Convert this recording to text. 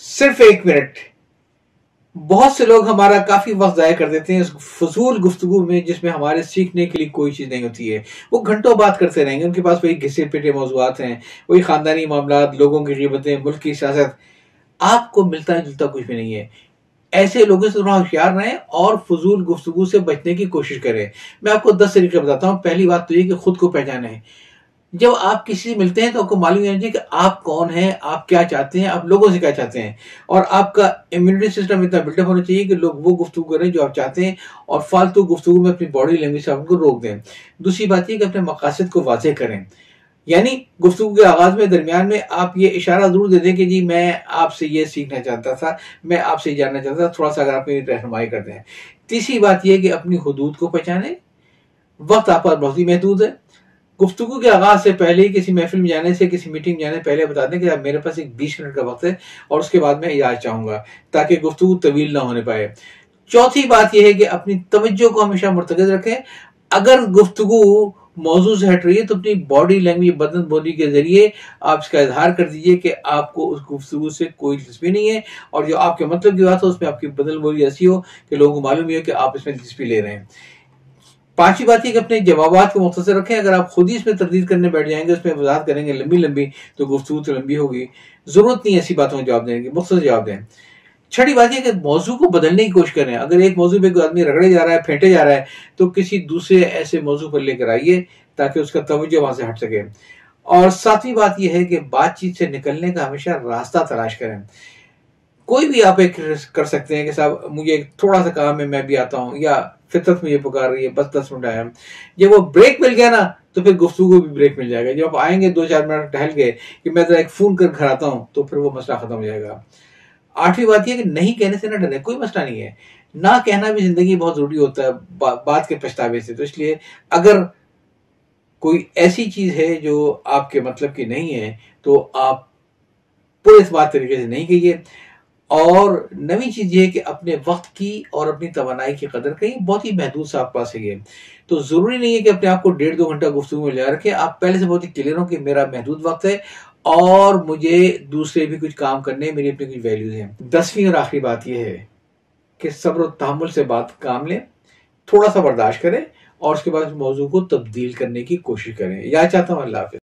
صرف 1 منٹ. بہت سے لوگ ہمارا کافی وقت ضائع کر دیتے ہیں اس فضول گفتگو میں جس میں ہمارے سیکھنے کے لیے کوئی چیز نہیں ہوتی ہے. وہ گھنٹوں بات کرتے رہیں گے، ان کے پاس وہی گھسے پیٹے موضوعات ہیں، وہی خاندانی معاملات، لوگوں کی غیبتیں، ملک کی سیاست. آپ کو ملتا جلتا کچھ بھی نہیں ہے. ایسے لوگوں سے تھوڑا ہوشیار رہیں اور فضول گفتگو سے بچنے کی کوشش کریں. میں آپ کو 10 طریقے بتاتا ہوں. پہلی بات تو یہ کہ خود کو پہچانیں. جب آپ کسی سے ملتے ہیں تو آپ کو معلوم ہونا چاہیے کہ آپ کون ہیں، آپ کیا چاہتے ہیں، آپ لوگوں سے کیا چاہتے ہیں، اور آپ کا امیونٹی سسٹم اتنا بلڈ اپ ہونا چاہیے کہ لوگ وہ گفتگو کریں جو آپ چاہتے ہیں، اور فالتو گفتگو میں اپنی باڈی لینگویج سے آپ کو روک دیں. دوسری بات یہ کہ اپنے مقاصد کو واضح کریں. یعنی گفتگو کے آغاز میں، درمیان میں آپ یہ اشارہ ضرور دے دیں کہ جی میں آپ سے یہ سیکھنا چاہتا تھا، میں آپ سے جاننا چاہتا تھا، تھوڑا سا اگر آپ میری رہنمائی کر دیں. تیسری بات یہ کہ اپنی حدود کو پہچانیں. وقت آپ پر بہت ہی محدود ہے. گفتگو کے آغاز سے پہلے ہی کسی محفل میں جانے سے، کسی میٹنگ میں جانے سے پہلے بتا دیں کہ اب میرے پاس ایک 20 منٹ کا وقت ہے اور اس کے بعد میں اجازت چاہوں گا، تاکہ گفتگو طویل نہ ہونے پائے. چوتھی بات یہ ہے کہ اپنی توجہ کو ہمیشہ مرتکز رکھیں. اگر گفتگو موضوع سے ہٹ رہی ہے تو اپنی باڈی لینگویج، بدن بولی کے ذریعے آپ اس کا اظہار کر دیجئے کہ آپ کو اس گفتگو سے کوئی دلچسپی نہیں ہے، اور جو آپ کے مطلب کی بات ہو اس میں آپ کی بدن بولی ایسی ہو کہ لوگوں کو معلوم ہی ہو کہ آپ اس میں دلچسپی لے رہے ہیں. پانچویں بات یہ کہ اپنے جوابات کو مختصر رکھیں. اگر آپ خود ہی اس میں تردید کرنے بیٹھ جائیں گے، اس میں وضاحت کریں گے لمبی تو گفتگو تو لمبی ہوگی. ضرورت نہیں ایسی باتوں کا جواب دینے کی، مختصر جواب دیں. چھٹی بات یہ کہ موضوع کو بدلنے کی کوشش کریں. اگر ایک موضوع پہ کوئی آدمی رگڑے جا رہا ہے، پھینٹے جا رہا ہے، تو کسی دوسرے ایسے موضوع پر لے کر آئیے تاکہ اس کا توجہ وہاں سے ہٹ سکے. اور ساتویں بات یہ ہے کہ بات چیت سے نکلنے کا ہمیشہ راستہ تلاش کریں. کوئی بھی آپ ایک کر سکتے ہیں کہ صاحب مجھے تھوڑا سا کام ہے، میں بھی آتا ہوں، یا فطرت مجھے پکار رہی ہے، بس 10 منٹ آیا. جب وہ بریک مل گیا نا تو پھر گفتگو بھی بریک مل جائے گا. جب آپ آئیں گے 2-4 منٹ ٹہل کے کہ میں ذرا ایک فون کر گھر آتا ہوں، تو پھر وہ مسئلہ ختم ہو جائے گا. آٹھویں بات یہ کہ نہیں کہنے سے نہ ڈریں. کوئی مسئلہ نہیں ہے، نہ کہنا بھی زندگی بہت ضروری ہوتا ہے بات کے پچھتاوے سے. تو اس لیے اگر کوئی ایسی چیز ہے جو آپ کے مطلب کی نہیں ہے تو آپ پورے اعتماد طریقے سے نہیں کہیے. اور نویں چیز یہ ہے کہ اپنے وقت کی اور اپنی توانائی کی قدر کریں. بہت ہی محدود سا آپ پاس ہے، تو ضروری نہیں ہے کہ اپنے آپ کو 1.5-2 گھنٹہ گفتگو میں لے رکھیں. آپ پہلے سے بہت ہی کلیئر ہوں کہ میرا محدود وقت ہے اور مجھے دوسرے بھی کچھ کام کرنے، میری اپنی کچھ ویلیوز ہیں. 10ویں اور آخری بات یہ ہے کہ صبر و تحمل سے بات کام لیں، تھوڑا سا برداشت کریں اور اس کے بعد موضوع کو تبدیل کرنے کی کوشش کریں. یاد چاہتا ہوں. اللہ حافظ.